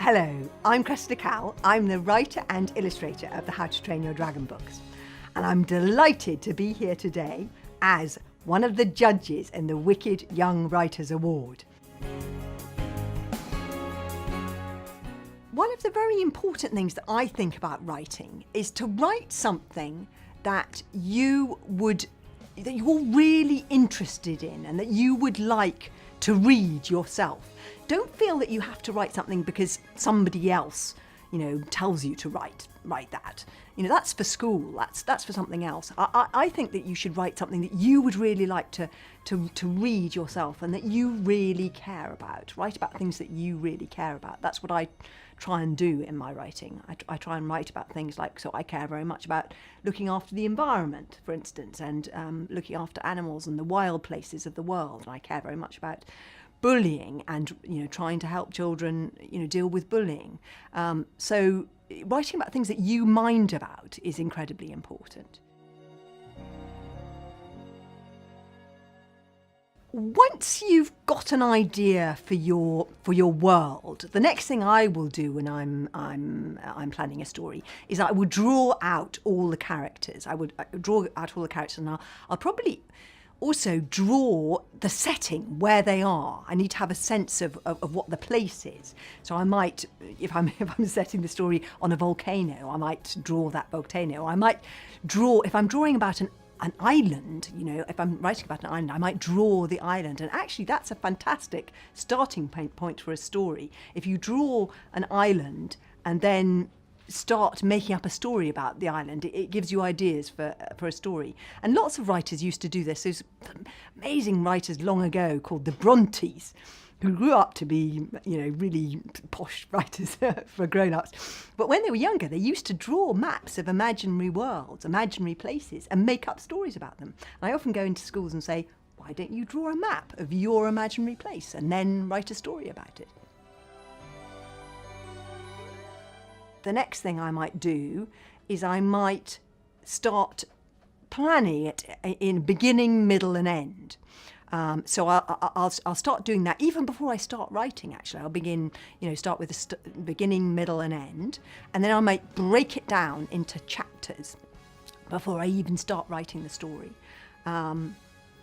Hello, I'm Cressida Cowell. I'm the writer and illustrator of the How to Train Your Dragon books. And I'm delighted to be here today as one of the judges in the Wicked Young Writers Award. One of the very important things that I think about writing is to write something that you're really interested in and that you would like to read yourself. Don't feel that you have to write something because somebody else, tells you to write that. That's for school. That's for something else. I think that you should write something that you would really like to read yourself and that you really care about. Write about things that you really care about. That's what I try and do in my writing. I try and write about things like, so I care very much about looking after the environment, for instance, and looking after animals and the wild places of the world. And I care very much about bullying and trying to help children deal with bullying. So writing about things that you mind about is incredibly important. Once you've got an idea for your world, the next thing I will do when I'm planning a story is I would draw out all the characters. I would draw out all the characters, and I'll probably also draw the setting where they are. I need to have a sense of what the place is. So I might, if I'm setting the story on a volcano, I might draw that volcano. I might draw, if I'm drawing about an island, if I'm writing about an island, I might draw the island. And actually that's a fantastic starting point for a story. If you draw an island and then start making up a story about the island, it gives you ideas for a story. And lots of writers used to do this. There's amazing writers long ago called the Brontes, who grew up to be, really posh writers for grown-ups. But when they were younger, they used to draw maps of imaginary worlds, imaginary places, and make up stories about them. And I often go into schools and say, why don't you draw a map of your imaginary place and then write a story about it? The next thing I might do is I might start planning it in beginning, middle and end. So I'll start doing that even before I start writing, actually. I'll begin, start with the beginning, middle and end, and then I might break it down into chapters before I even start writing the story. And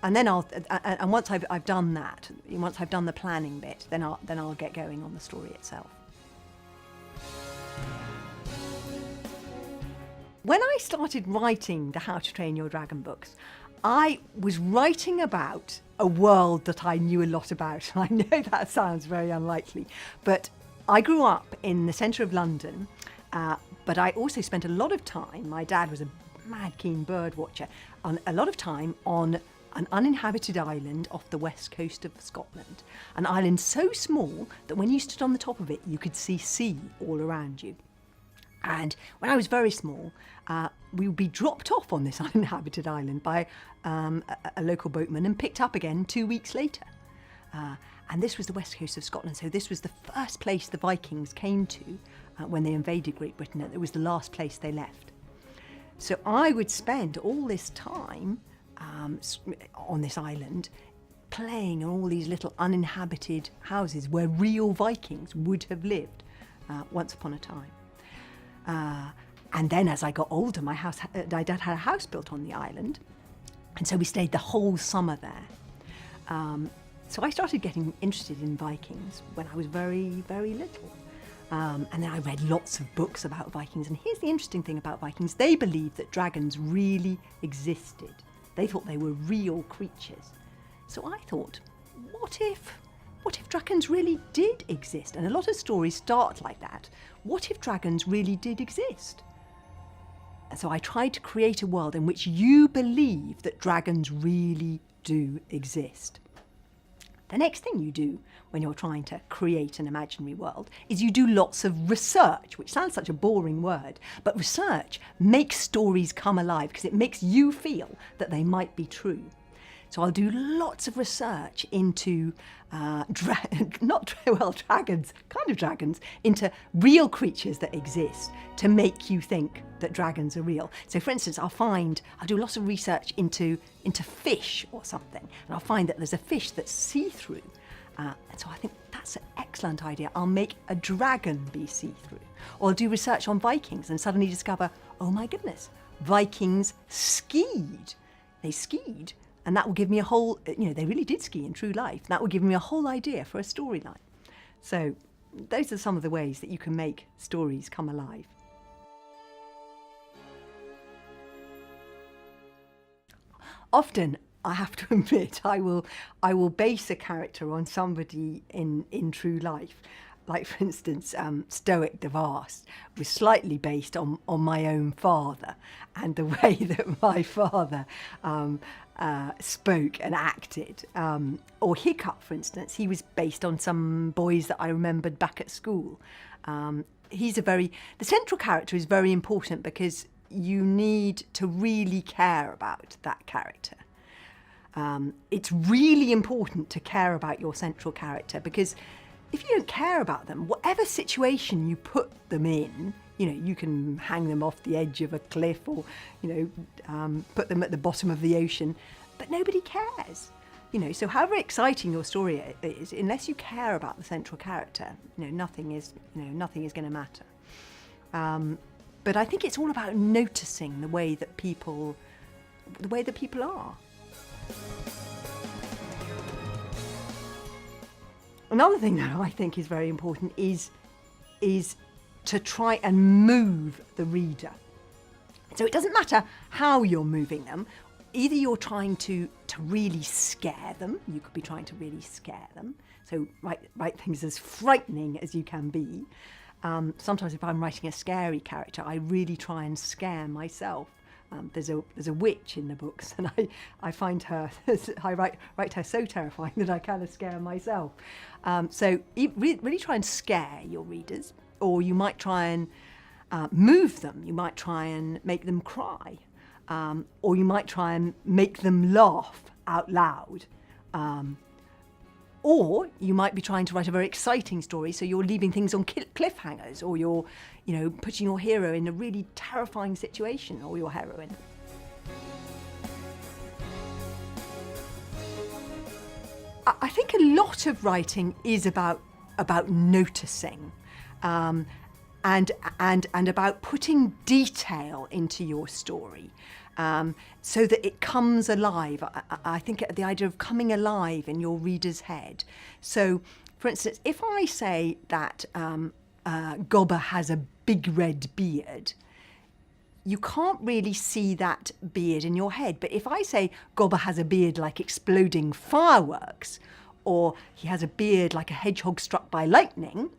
then and once I've done that, once I've done the planning bit, then I'll get going on the story itself. When I started writing the How to Train Your Dragon books, I was writing about a world that I knew a lot about. I know that sounds very unlikely, but I grew up in the centre of London, but I also spent a lot of time, my dad was a mad keen bird watcher, a lot of time on an uninhabited island off the west coast of Scotland. An island so small that when you stood on the top of it, you could see sea all around you. And when I was very small, we would be dropped off on this uninhabited island by a local boatman and picked up again 2 weeks later. And this was the west coast of Scotland, so this was the first place the Vikings came to when they invaded Great Britain. It was the last place they left. So I would spend all this time on this island playing in all these little uninhabited houses where real Vikings would have lived once upon a time. And then as I got older, my dad had a house built on the island, and so we stayed the whole summer there. So I started getting interested in Vikings when I was very, very little. And then I read lots of books about Vikings, and here's the interesting thing about Vikings. They believed that dragons really existed. They thought they were real creatures. So I thought, what if dragons really did exist? And a lot of stories start like that. What if dragons really did exist? And so I tried to create a world in which you believe that dragons really do exist. The next thing you do when you're trying to create an imaginary world is you do lots of research, which sounds such a boring word, but research makes stories come alive because it makes you feel that they might be true. So I'll do lots of research into dragons, into real creatures that exist to make you think that dragons are real. So for instance, I'll do lots of research into fish or something, and I'll find that there's a fish that's see-through. And so I think that's an excellent idea. I'll make a dragon be see-through. Or I'll do research on Vikings and suddenly discover, oh my goodness, Vikings skied. They skied. And that will give me a whole, they really did ski in true life. That will give me a whole idea for a storyline. So those are some of the ways that you can make stories come alive. Often, I have to admit, I will base a character on somebody in true life. Like, for instance, Stoic the Vast was slightly based on my own father and the way that my father spoke and acted. Or Hiccup, for instance, he was based on some boys that I remembered back at school. The central character is very important because you need to really care about that character. It's really important to care about your central character, because if you don't care about them, whatever situation you put them in, you can hang them off the edge of a cliff or, put them at the bottom of the ocean, but nobody cares. So however exciting your story is, unless you care about the central character, nothing is going to matter. But I think it's all about noticing the way that people are. Another thing that I think is very important is to try and move the reader. So it doesn't matter how you're moving them. Either you're trying to really scare them. You could be trying to really scare them. So write things as frightening as you can be. Sometimes if I'm writing a scary character, I really try and scare myself. There's a witch in the books, and I find her, I write her so terrifying that I kind of scare myself. So really try and scare your readers, or you might try and move them. You might try and make them cry, or you might try and make them laugh out loud. Or you might be trying to write a very exciting story, so you're leaving things on cliffhangers, or you're, putting your hero in a really terrifying situation, or your heroine. I think a lot of writing is about noticing, and about putting detail into your story. So that it comes alive. I think the idea of coming alive in your reader's head. So, for instance, if I say that Gobber has a big red beard, you can't really see that beard in your head. But if I say Gobber has a beard like exploding fireworks, or he has a beard like a hedgehog struck by lightning,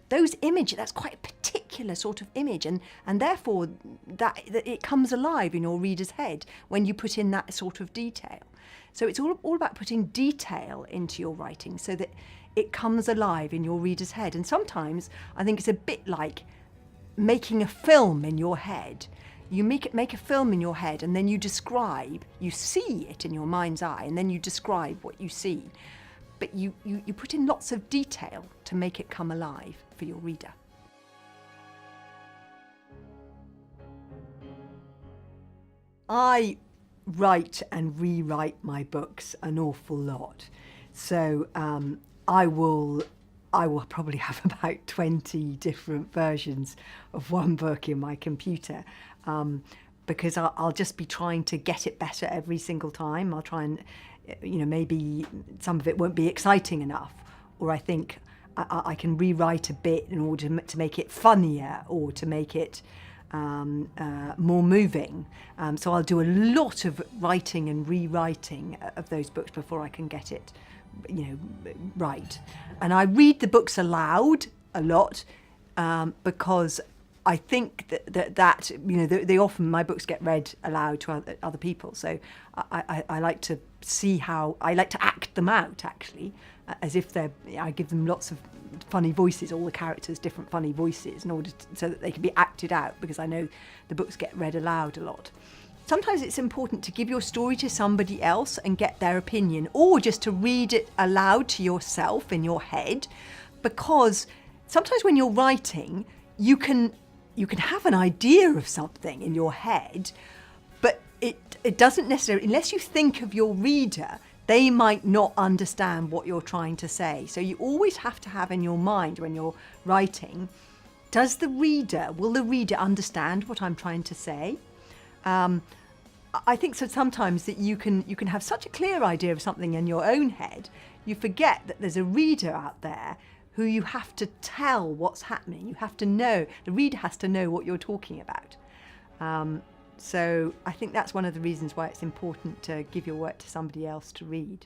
those images, that's quite a particular sort of image, and therefore that it comes alive in your reader's head when you put in that sort of detail. So it's all about putting detail into your writing so that it comes alive in your reader's head. And sometimes I think it's a bit like making a film in your head. You make a film in your head, and then you see it in your mind's eye, and then you describe what you see. But you put in lots of detail to make it come alive for your reader. I write and rewrite my books an awful lot. So I will probably have about 20 different versions of one book in my computer, because I'll just be trying to get it better every single time. I'll try and, maybe some of it won't be exciting enough, or I think I can rewrite a bit in order to make it funnier, or to make it more moving. So I'll do a lot of writing and rewriting of those books before I can get it, right. And I read the books aloud a lot, because I think that they often, my books get read aloud to other people. So I like to see I like to act them out, actually, as if I give them lots of funny voices, all the characters different funny voices, in order so that they can be acted out, because I know the books get read aloud a lot. Sometimes it's important to give your story to somebody else and get their opinion, or just to read it aloud to yourself in your head, because sometimes when you're writing, you can have an idea of something in your head, but it doesn't necessarily, unless you think of your reader, they might not understand what you're trying to say. So you always have to have in your mind when you're writing, will the reader understand what I'm trying to say? I think so sometimes that you can have such a clear idea of something in your own head, you forget that there's a reader out there who you have to tell what's happening. You have to know, the reader has to know what you're talking about. So I think that's one of the reasons why it's important to give your work to somebody else to read.